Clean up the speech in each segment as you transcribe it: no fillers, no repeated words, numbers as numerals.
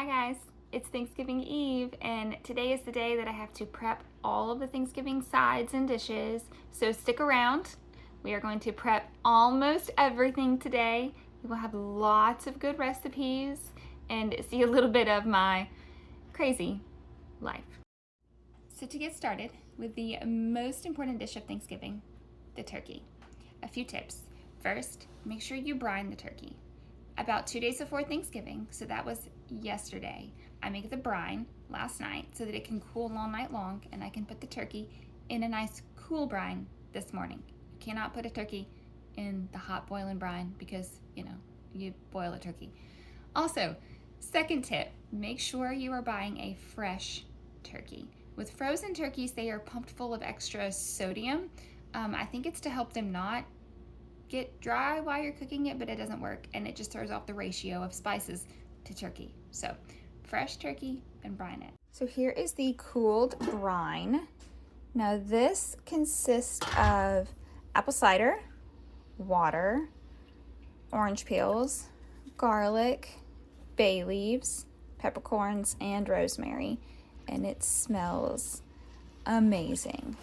Hi guys, it's Thanksgiving Eve and today is the day that I have to prep all of the Thanksgiving sides and dishes, so stick around. We are going to prep almost everything today. We will have lots of good recipes and see a little bit of my crazy life. So to get started with the most important dish of Thanksgiving, the turkey. A few tips. First, make sure you brine the turkey. About 2 days before Thanksgiving, so that was yesterday, I make the brine last night so that it can cool all night long and I can put the turkey in a nice cool brine this morning. You cannot put a turkey in the hot boiling brine because, you boil a turkey. Also, second tip, make sure you are buying a fresh turkey. With frozen turkeys, they are pumped full of extra sodium. I think it's to help them not get dry while you're cooking it, but it doesn't work and it just throws off the ratio of spices to turkey. So fresh turkey and brine it. So here is the cooled brine. Now this consists of apple cider, water, orange peels, garlic, bay leaves, peppercorns, and rosemary, and it smells amazing.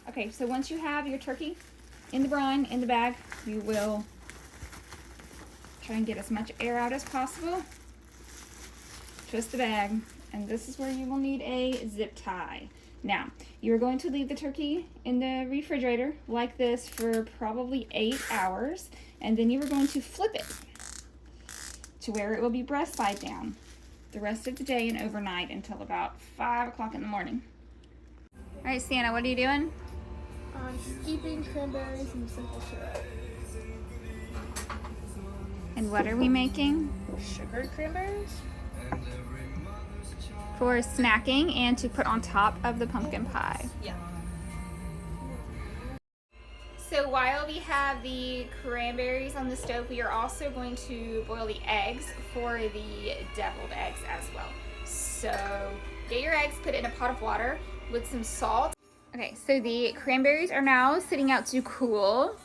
Okay, so once you have your turkey in the brine, in the bag, you will try and get as much air out as possible. Twist the bag, and this is where you will need a zip tie. Now, you're going to leave the turkey in the refrigerator like this for probably 8 hours, and then you are going to flip it to where it will be breast side down the rest of the day and overnight until about 5 o'clock in the morning. All right, Sienna, what are you doing? Steeping cranberries in simple syrup. And what are we making? Sugared cranberries? For snacking and to put on top of the pumpkin pie. Yeah. So while we have the cranberries on the stove, we are also going to boil the eggs for the deviled eggs as well. So get your eggs, put it in a pot of water with some salt. Okay, so the cranberries are now sitting out to cool,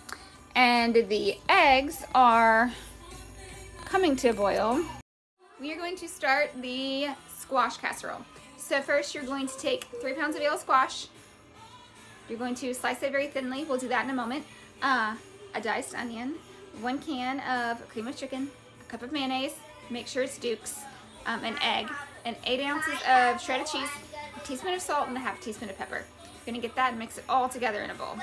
and the eggs are coming to a boil. We are going to start the squash casserole. So first you're going to take 3 pounds of yellow squash. You're going to slice it very thinly. We'll do that in a moment. A diced onion, 1 can of cream of chicken, a cup of mayonnaise, make sure it's Duke's, an egg, and 8 ounces of shredded cheese, a teaspoon of salt, and a half teaspoon of pepper. You're gonna get that and mix it all together in a bowl.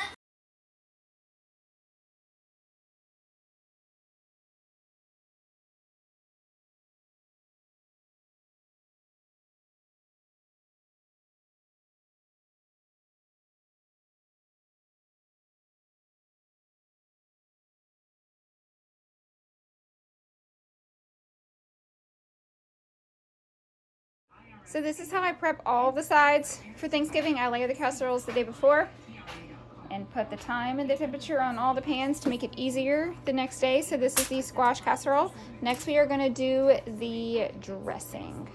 So this is how I prep all the sides for Thanksgiving. I layer the casseroles the day before and put the time and the temperature on all the pans to make it easier the next day. So this is the squash casserole. Next we are going to do the dressing.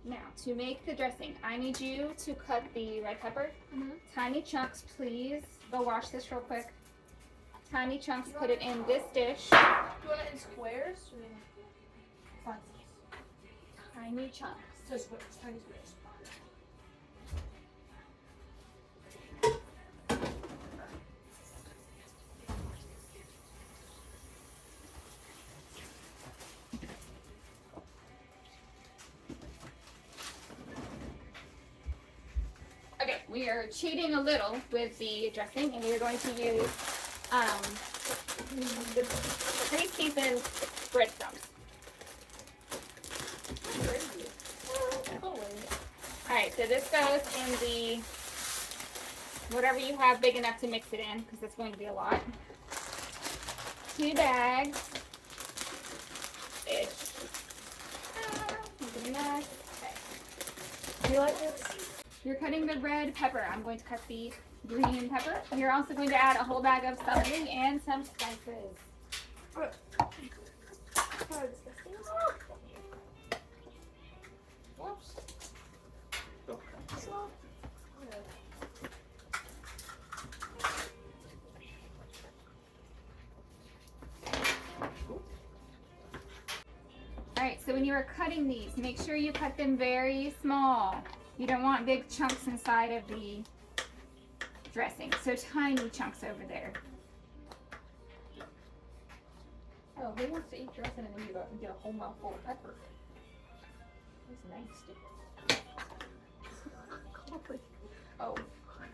Now to make the dressing, I need you to cut the red pepper. Tiny chunks, please. Go wash this real quick. Tiny chunks, put it in this dish. Do you want it in squares? Tiny chunks. So squares, tiny squares. Okay, we are cheating a little with the dressing, and we are going to use the pre-seasoned breadcrumbs. Alright, so this goes in the, whatever you have big enough to mix it in, because it's going to be a lot. 2 bags. you like this? You're cutting the red pepper. I'm going to cut the green pepper. You're also going to add a whole bag of seasoning and some spices. Oh, disgusting. Whoops. Alright, so when you are cutting these, make sure you cut them very small. You don't want big chunks inside of the dressing, so tiny chunks over there. Oh, who wants to eat dressing and then you get a whole mouthful of pepper? That's nasty. Oh.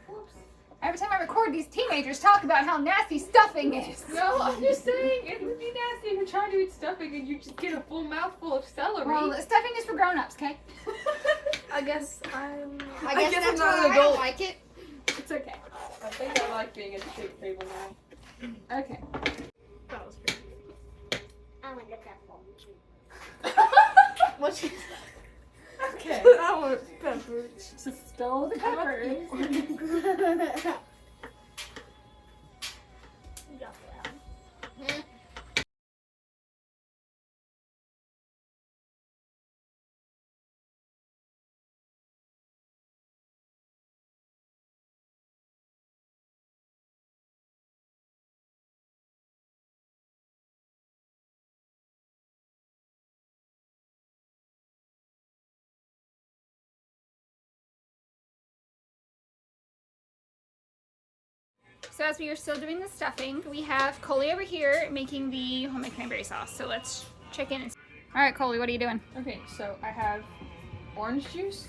Whoops. Every time I record, these teenagers talk about how nasty stuffing is. No, I'm just saying, it would be nasty if you're trying to eat stuffing and you just get a full mouthful of celery. Well, stuffing is for grown-ups, okay? I guess I'm I guess I'm that's not why an I don't adult. like it. It's okay. I think I like being at the big table now. Okay. That was pretty. I want to get that full. What you Okay. I want peppers. Just spill the peppers. So as we are still doing the stuffing, we have Coley over here making the homemade cranberry sauce. So let's check in. All right, Coley, what are you doing? Okay, so I have orange juice,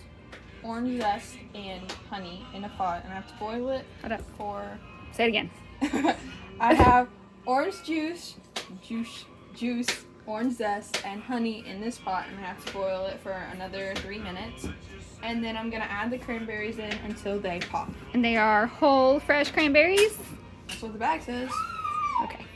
orange zest, and honey in a pot, and I have to boil it Hold up. for... Say it again. I have orange juice, orange zest, and honey in this pot, and I have to boil it for another 3 minutes. And then I'm gonna add the cranberries in until they pop. And they are whole, fresh cranberries. That's what the bag says. Okay.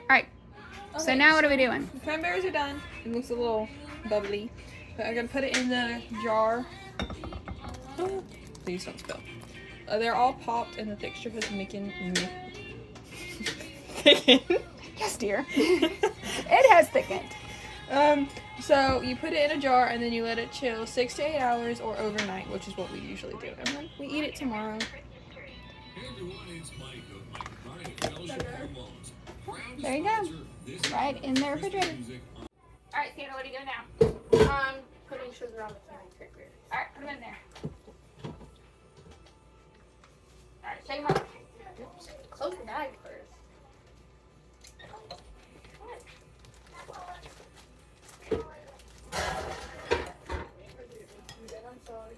All right. So Okay, now what are we doing? The cranberries are done. It looks a little bubbly. But I'm gonna put it in the jar. Please don't spill. They're all popped and the texture has thickened. Yes, dear. It has thickened. So you put it in a jar and then you let it chill 6 to 8 hours or overnight, which is what we usually do. And then we eat it tomorrow. There you go. Right in the refrigerator. All right, Santa, what are you doing now? I'm putting sugar on the cranberry. All right, put them in there. All right, shake them up. Close the bag first. I'm sorry.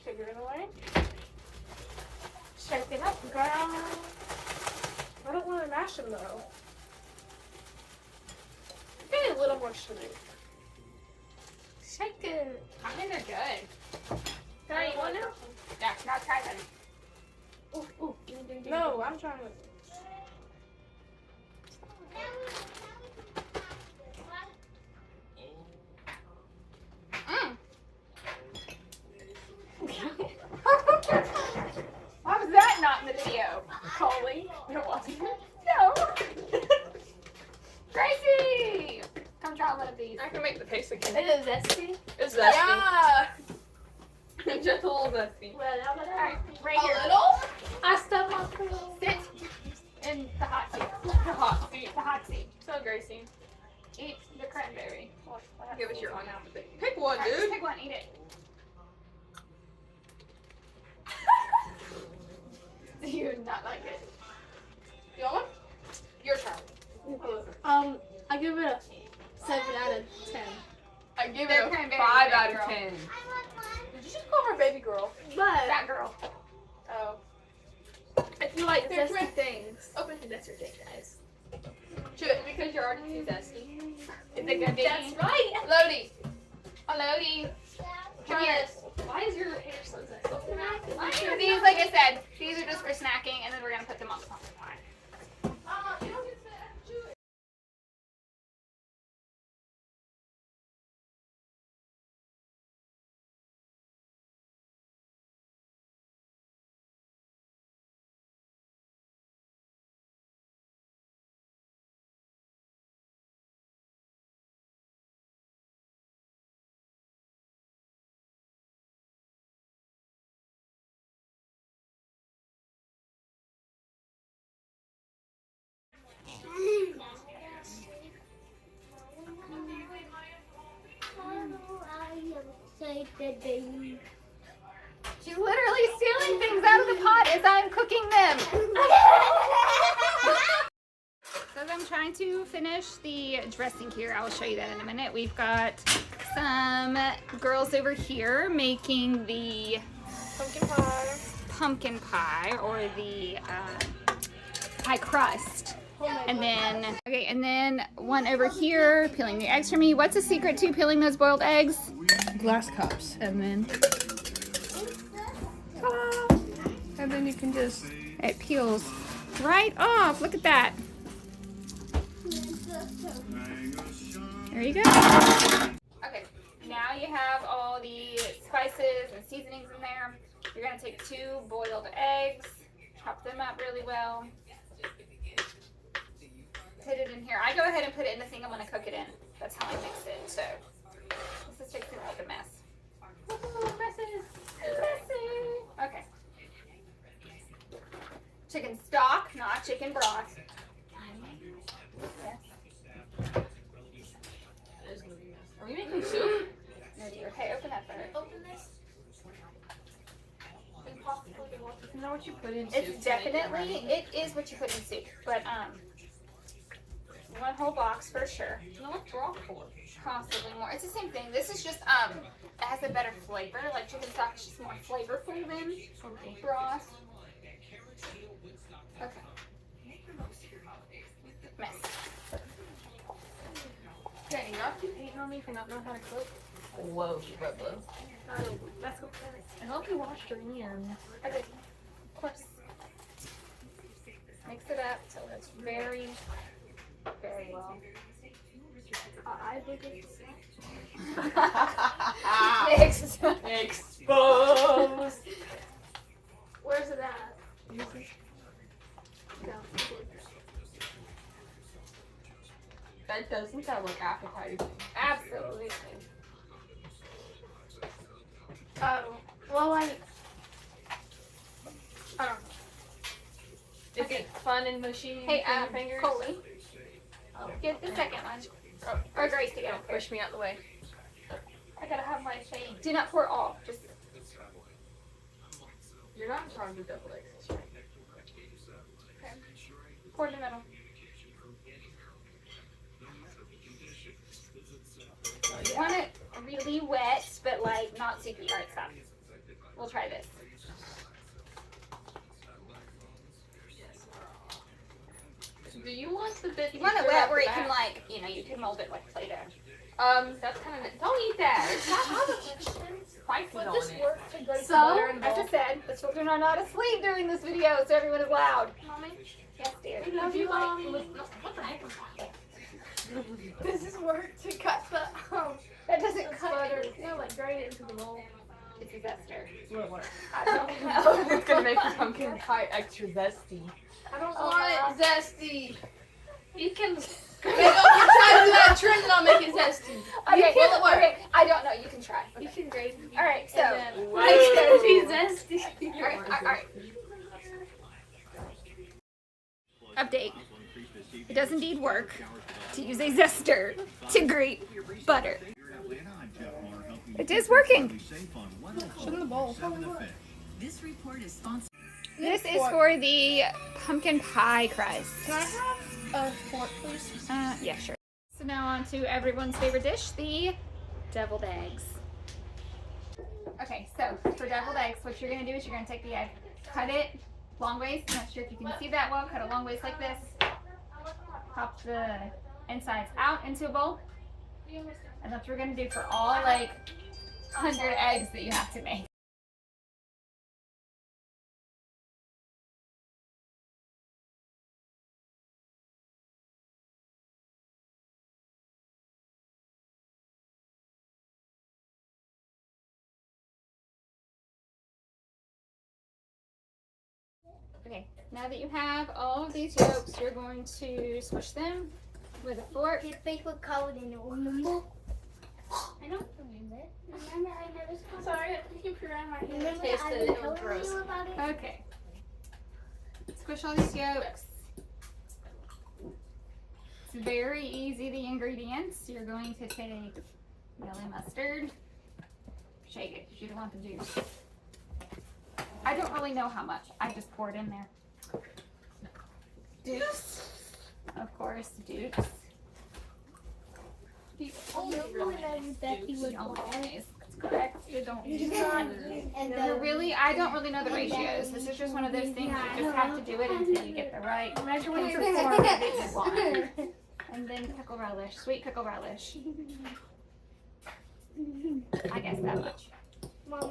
Sugar it away. Shake it up, girl. I don't want to mash them though. Maybe a little more sugar. Shake it. I think they're good. Can I eat one now? Yeah, now try them. Ooh, ooh. No, I'm trying to. Why was that not in the video? Coley. It wasn't. No. Gracie! Come try one of these. I can make the paste again. It is zesty. It's zesty. Yeah. Just a little zesty. Well, how about All right, that? right here. little? I stuck my pillow. Sit in the hot seat. The hot seat. The hot seat. So Gracie, Eat the cranberry. give us your unalphabet. Pick one, All right, just dude. pick one. Eat it. You would not like it. You want one? Your turn. I give it a 7 out of 10. I give They're it a cranberry 5 big out of girl. 10. should call her baby girl. But That girl. Oh. if you like They're zesty twins. things, Open it. that's your thing, guys. Because you're already too zesty. Is it gonna be? That's right. Lodi. Oh, Lodi. Come here. Why is your hair so zesty? These, like I said, these are just for snacking, and then we're gonna put them on the pumpkin pie. You don't get to chew it. She's literally stealing things out of the pot as I'm cooking them. So as I'm trying to finish the dressing here, I'll show you that in a minute. We've got some girls over here making the pumpkin pie or the pie crust. And then one over here peeling the eggs for me. What's the secret to peeling those boiled eggs? Glass cups, and then you can just. It peels right off. Look at that. There you go. Okay, now you have all the spices and seasonings in there. You're gonna take 2 boiled eggs, chop them up really well. Put it in here. I go ahead and put it in the thing I'm gonna cook it in. That's how I mix it. So this is fixing like a mess. Okay. Chicken stock, not chicken broth. Yes. Are we making soup? No, dear. Okay, open that first. Open this. Isn't that what you put in soup? It's definitely, it is what you put in soup, but 1 whole box for sure. You know what's broth for? Possibly more. It's the same thing. This is just it has a better flavor. Like chicken stock is just more flavorful than broth. Okay. Mess. Okay, you not keep hating on me for not knowing how to cook. Whoa, Bubba. Let's go. I hope you washed your hands. Okay. Of course. Mix it up till it's very, very well. I think it's Mixed. Exposed. where's it at? No. That doesn't sound like appetizing. Absolutely. Well, I don't know. Is it fun and mushy Hey, in your fingers? Coley. Get the second one. Or Grace to go. Push me out the way. I gotta have my shade. Do not pour all. Just You're not in charge of double eggs. okay. Pour in the middle. You want it really wet, but like not soupy. Alright, stop. We'll try this. Do you want the bit? You want it wet where it can like, you can mold it like Play-Doh. That's kind of. Don't eat that. It's not spices Would on this it. work to go to So, butter and as I said, the children are not asleep during this video, so everyone is loud. Mommy, Yes, dear. we love you, Mom. What the heck was that? Does this work to cut the That doesn't cut butter? it. No, like grind it into the bowl. It's a zester. Will it work? I don't know. It's gonna make the pumpkin pie extra zesty. I don't Oh, want it zesty. You can. Maybe I'll get tired of that trend and I'll make it zesty. Okay, Will it work? okay, I don't know. You can try. You can grade. All right, so. It's gonna be zesty. All right. Update. It does indeed work to use a zester to grate butter. It is working. Shut in the bowl. This report is sponsored. This is for the pumpkin pie crust. Can I have a fork, please? Yeah, sure. So now on to everyone's favorite dish, the deviled eggs. Okay, so for deviled eggs, what you're gonna do is you're gonna take the egg, cut it long ways. I'm not sure if you can see that well. Cut it long ways like this. Pop the insides out into a bowl. And that's what we're gonna do for all like 100 eggs that you have to make. Okay, now that you have all of these yolks, you're going to squish them with a fork. His face was covered in it. Remember? I don't remember. Remember I never saw. Sorry, I think you put it on my hand. Remember Tasted I it. was It was telling gross. you about it? Okay. Squish all these yolks. It's very easy, the ingredients. You're going to take yellow mustard. Shake it because you don't want the juice. I don't really know how much. I just pour it in there. Dukes. Of course, Dukes. Becky was Yellow born. mayonnaise. That's correct. You don't use And You're I don't really know the ratios. This is just one of those things you just have to do it until you get the right measurements of form that you want. And then pickle relish, sweet pickle relish. I guess that much.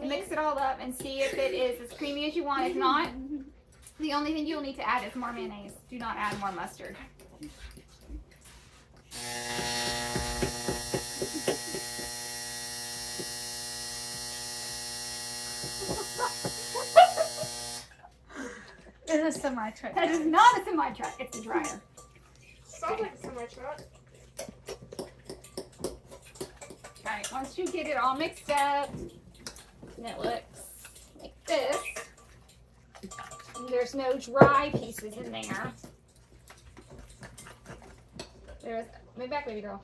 Mix it all up and see if it is as creamy as you want. If not, the only thing you'll need to add is more mayonnaise. Do not add more mustard. It's a semi-truck. That is not a semi-truck, it's a dryer. Sounds like a semi-truck. Alright, once you get it all mixed up, and it looks like this, and there's no dry pieces in there. There's, move back, baby girl.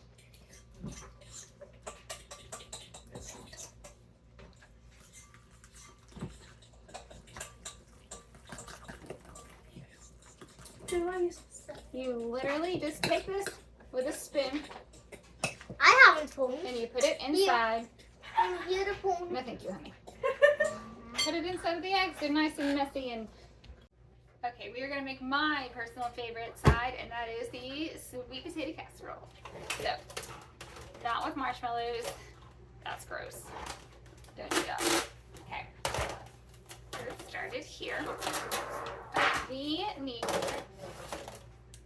You literally just take this with a spoon I haven't told and you put it inside. I'm beautiful. No, thank you, honey. Put it inside of the eggs. They're nice and messy. And okay, we are gonna make my personal favorite side, and that is the sweet potato casserole. So, not with marshmallows. That's gross. Don't do that. Okay. We're started here. We need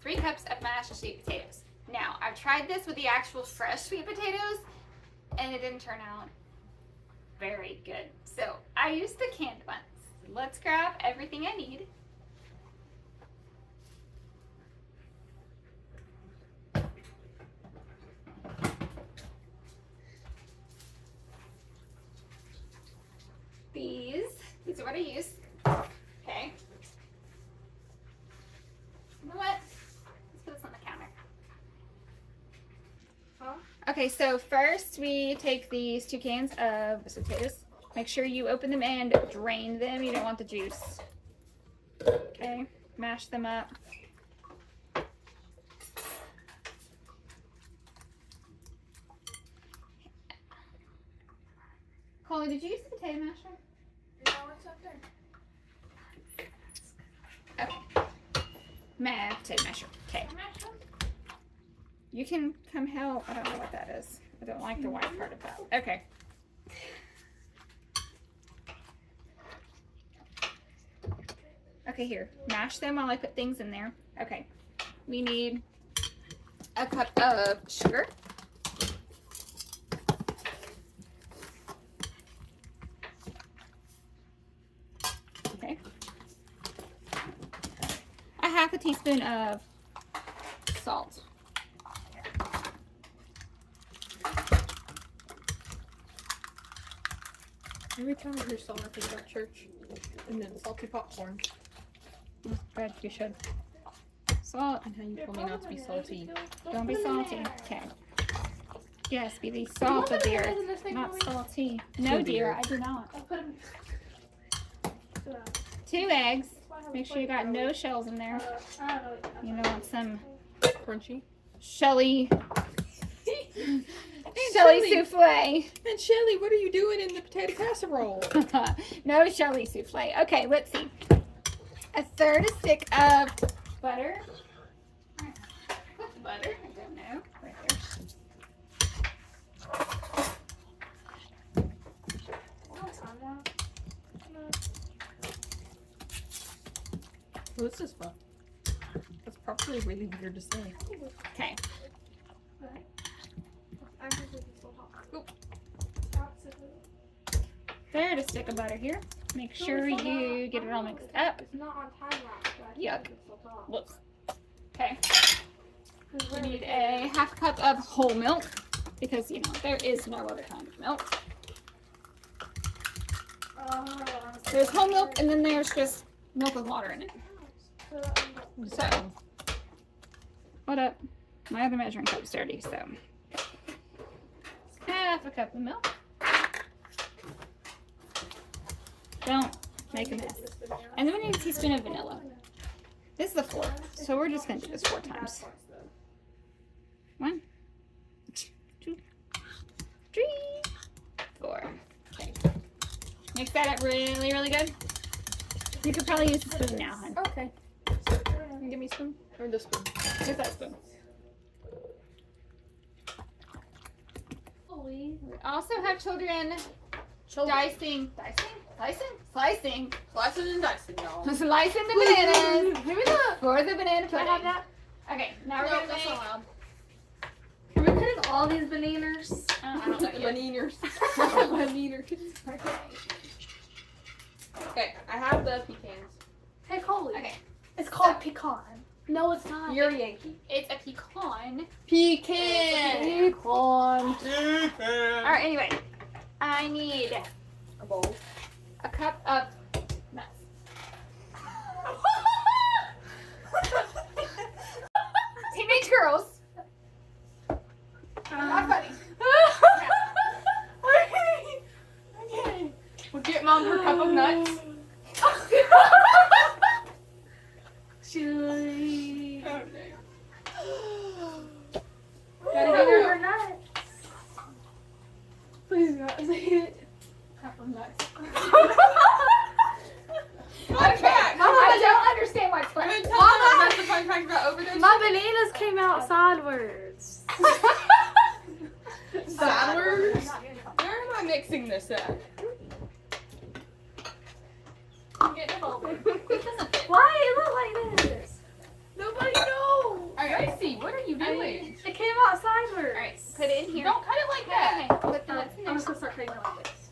3 cups of mashed sweet potatoes. Now, I've tried this with the actual fresh sweet potatoes, and it didn't turn out very good. So, I used the canned ones. Let's grab everything I need. These are what I use. Okay. You know what? Let's put this on the counter. Okay, so first we take these 2 cans of potatoes. Make sure you open them and drain them. You don't want the juice. Okay, mash them up. Colin, did you use the potato masher? No, it's up there. Okay. Potato masher. Okay. You can come help. I don't know what that is. I don't like the white part of that. Okay. Okay, here. Mash them while I put things in there. Okay. We need a cup of sugar. Okay. A half a teaspoon of salt. Every time I hear salt, I think about church. And then salty popcorn. Good, you should. Salt. And how you told me not to be salty. Don't be salty. Okay. Yes, be the salt of the earth, not salty. No, Oh, dear, dear. I do not. I'll put them. 2 eggs. Make sure you got no shells in there. You don't want some Crunchy. shelly. I think Shelly souffle. And Shelly, what are you doing in the potato casserole? No Shelly souffle. Okay, let's see. A third a stick of butter. What's butter? I don't know. Right there. What's this for? That's probably really weird to say. Okay. Third a stick of butter here. Make sure you get it all mixed up. It's not on time lapse. Yuck. Look. Okay. We need a half cup of whole milk because, you know, there is no other kind of milk. There's whole milk and then there's just milk with water in it. So, what up? My other measuring cup's dirty, so. Half a cup of milk. Don't make a mess. And then we need a teaspoon of vanilla. This is the fourth, so we're just going to do this 4 times. 1, 2, 3, 4. Okay. Mix that up really, really good. You could probably use a spoon now, hon. Okay. Give me a spoon? Or this spoon? Here's that spoon. We also have children slicing Slicing and dicing, y'all. slicing the bananas for the banana Can I have pudding. that? Okay, now we're No, gonna that's make. not allowed. Can we put in all these bananas? I don't know yet. Bananas. Okay, I have the pecans. Hey, Coley. Okay, It's called pecan. No, it's not. You're Yankee. it's a pecan. Pecan. pecan. All right. Anyway, I need A bowl. a cup of nuts. Teenage girls. Not funny. Okay. We'll get Mom her cup of nuts. Chili. Oh, Gotta give her nuts. Please not say it. Cup of nuts. Fun fact. I don't understand what's funny. Good time. That's the fun fact about overdose. My bananas came out sideways. Sideways? Where am I mixing this at? I'm getting it over. Why it look like this? Nobody knows. Alright. Gracie, what are you doing? It came out sideways. Alright, put it in here. Don't cut it like that. Okay, put the nuts in I'm there. just gonna start cutting it like this.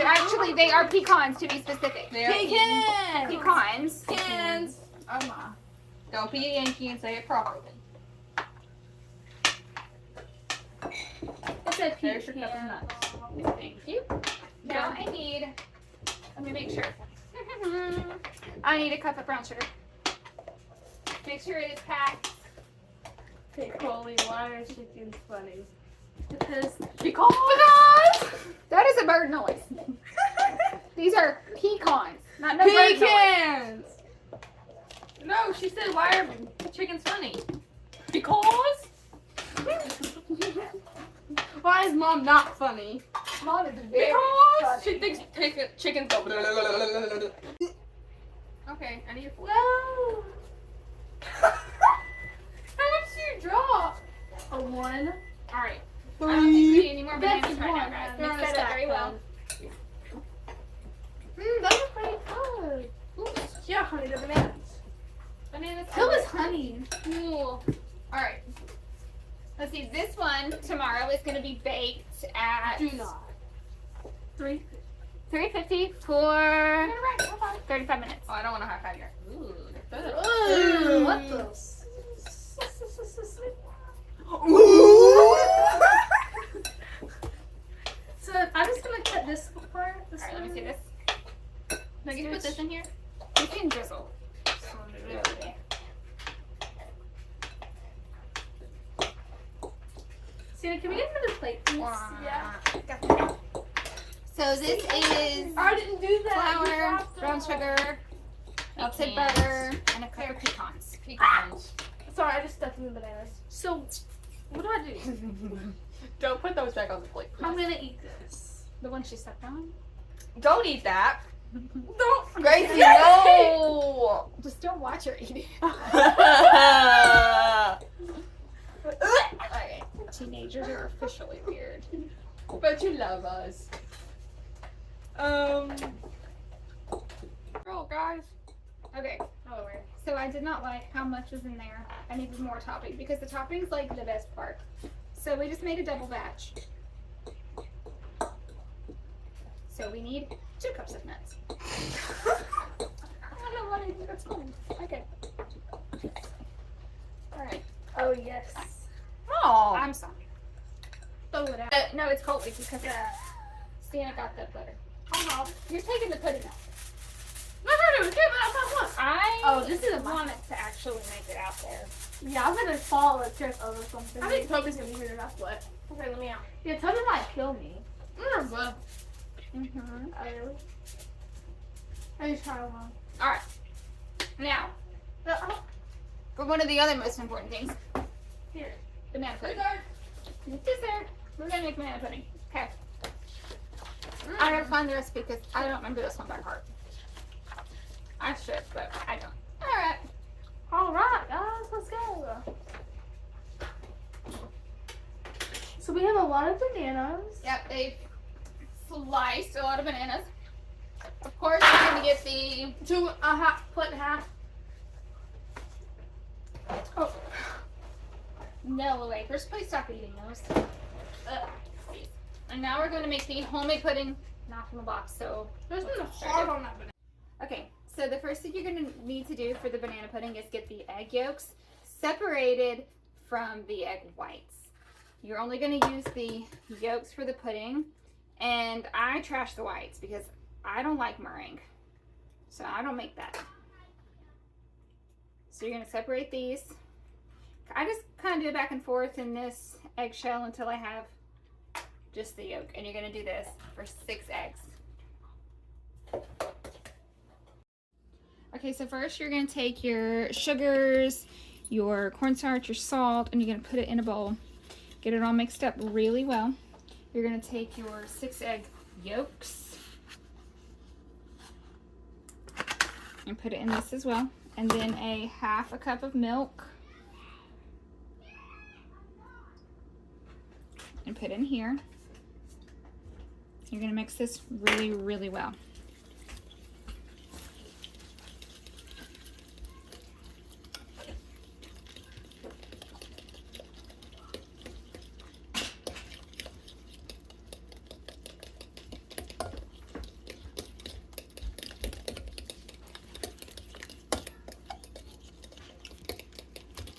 Actually, they are pecans to be specific. They are Pecans. Pecans. Pecans. Oh my. Don't be a Yankee and say it properly. It said There's your cup of pecan. nuts. Thank you. Now I need, let me make sure. I need a cup of brown sugar. Make sure it is packed. Hey, Coley, why are chickens funny? Because Because. That is a bird noise. These are pecans, not no bird noise. Pecans. No, she said, why are chickens funny? Because. Why is Mom not funny? Mom is very Because funny. she thinks chickens go. Okay, I need a fork. no. How much do you drop? A 1. Alright. I don't think we need any more That's bananas right now, one. guys. They're Mix on a that up stack very well. Those are pretty good. Yeah, honey, the bananas. Bananas. So is honey. Cool. Alright. Let's see, this one tomorrow is going to be baked at Do not. 3. 350 for 35 minutes. Oh, I don't want to high five yet. Ooh, good. Ooh, what the? So I'm just gonna cut this part. This Alright, let me see this. Can I get Put this in here. You can drizzle. Santa, can we get another plate, please? Yeah. So this is I didn't do that. flour, brown sugar, melted Pecans. butter, and a cup of pecans. Pecans. Sorry, I just stuck in the bananas. So, what do I do? Don't put those back on the plate. I'm gonna eat this. The one she stepped on? Don't eat that. Don't, Gracie, no. Just don't watch her eat it. Okay. Teenagers are officially weird. But you love us. Oh, guys. Okay, so I did not like how much was in there. I needed more topping because the topping's like the best part. So we just made a double batch. So we need 2 cups of nuts. I don't know what I did. That's fine. Okay. Alright. Oh yes. Oh. I'm sorry. Throw it out. No, it's cold because Sienna got the butter. You're taking the pudding out. Oh, this is a want it to actually make it out there. Yeah, I'm gonna fall a trip over something. I think Toby's gonna be here. That's what. Okay, let me out. Yeah, Toby might kill me. Mm-hmm. Oh, really? I just try one. Alright. Now, for one of the other most important things, Here. banana pudding. Dessert. We're gonna make banana pudding. Okay. I gotta find the recipe because I don't remember this one by heart. I should, but I don't. Alright. Alright, guys, let's go. So we have a lot of bananas. Yep, they sliced a lot of bananas. Of course, we're gonna get the 2 1/2 foot and a half. Oh. vanilla wafers. Please stop eating those. Please. And now we're gonna make the homemade pudding, not from a box. So There's been hard on that banana. okay, so the first thing you're going to need to do for the banana pudding is get the egg yolks separated from the egg whites. You're only going to use the yolks for the pudding, and I trash the whites because I don't like meringue, so I don't make that. So you're going to separate these. I just kind of do it back and forth in this eggshell until I have just the yolk, and you're going to do this for 6 eggs. Okay, so first you're going to take your sugars, your cornstarch, your salt, and you're going to put it in a bowl. Get it all mixed up really well. You're going to take your 6 egg yolks and put it in this as well. And then a 1/2 cup of milk. And put in here. You're going to mix this really, really well.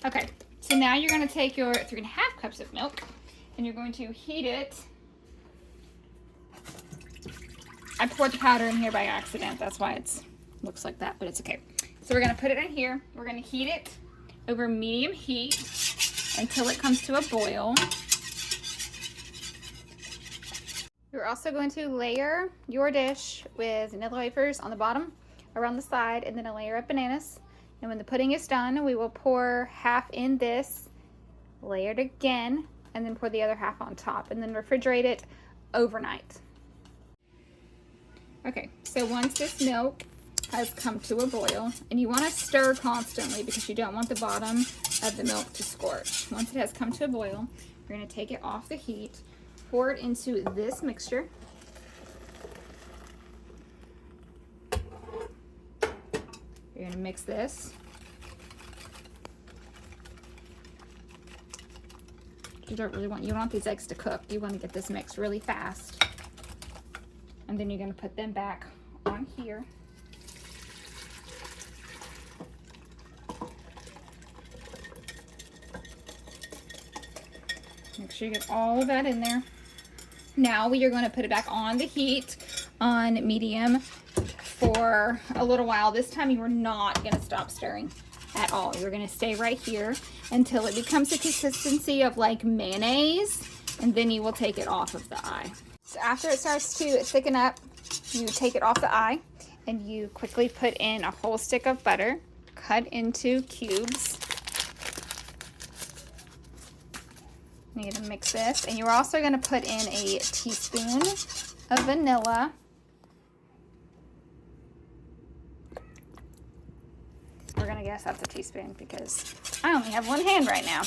Okay, so now you're going to take your 3 1/2 cups of milk and you're going to heat it. I poured the powder in here by accident. That's why it looks like that, but it's okay. So we're going to put it in here. We're going to heat it over medium heat until it comes to a boil. You're also going to layer your dish with vanilla wafers on the bottom, around the side, and then a layer of bananas. And when the pudding is done, we will pour half in this, layer it again, and then pour the other half on top, and then refrigerate it overnight. Okay, so once this milk has come to a boil, and you want to stir constantly because you don't want the bottom of the milk to scorch. Once it has come to a boil, you're going to take it off the heat, pour it into this mixture. You're going to mix this. You don't want these eggs to cook. You want to get this mixed really fast. And then you're going to put them back on here. Make sure you get all of that in there. Now we are going to put it back on the heat on medium for a little while. This time you are not going to stop stirring at all. You're going to stay right here until it becomes a consistency of like mayonnaise, and then you will take it off of the eye. So after it starts to thicken up, you take it off the eye and you quickly put in a whole stick of butter cut into cubes. Need to mix this. And you're also going to put in a teaspoon of vanilla. We're going to guess that's a teaspoon because I only have one hand right now.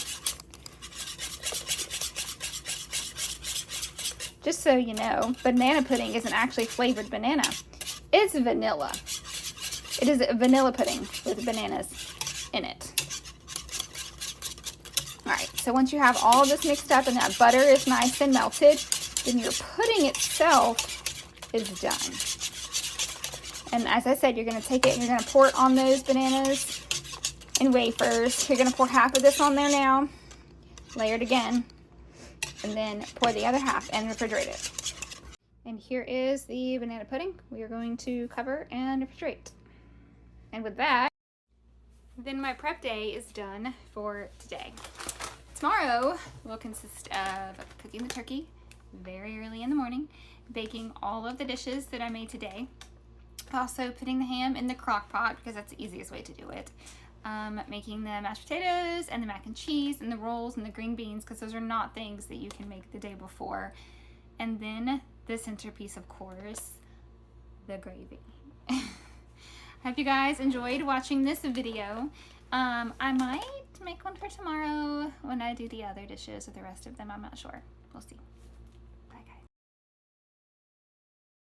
Just so you know, banana pudding isn't actually flavored banana. It's vanilla. It is a vanilla pudding with bananas in it. Alright, so once you have all this mixed up and that butter is nice and melted, then your pudding itself is done. And as I said, you're going to take it and you're going to pour it on those bananas and wafers. You're going to pour half of this on there now, layer it again, and then pour the other half and refrigerate it. And here is the banana pudding. We are going to cover and refrigerate. And with that, then my prep day is done for today. Tomorrow will consist of cooking the turkey very early in the morning, baking all of the dishes that I made today, also putting the ham in the crock pot because that's the easiest way to do it, making the mashed potatoes and the mac and cheese and the rolls and the green beans because those are not things that you can make the day before, and then the centerpiece, of course, the gravy. Hope you guys enjoyed watching this video. I might make one for tomorrow when I do the other dishes or the rest of them. I'm not sure. We'll see.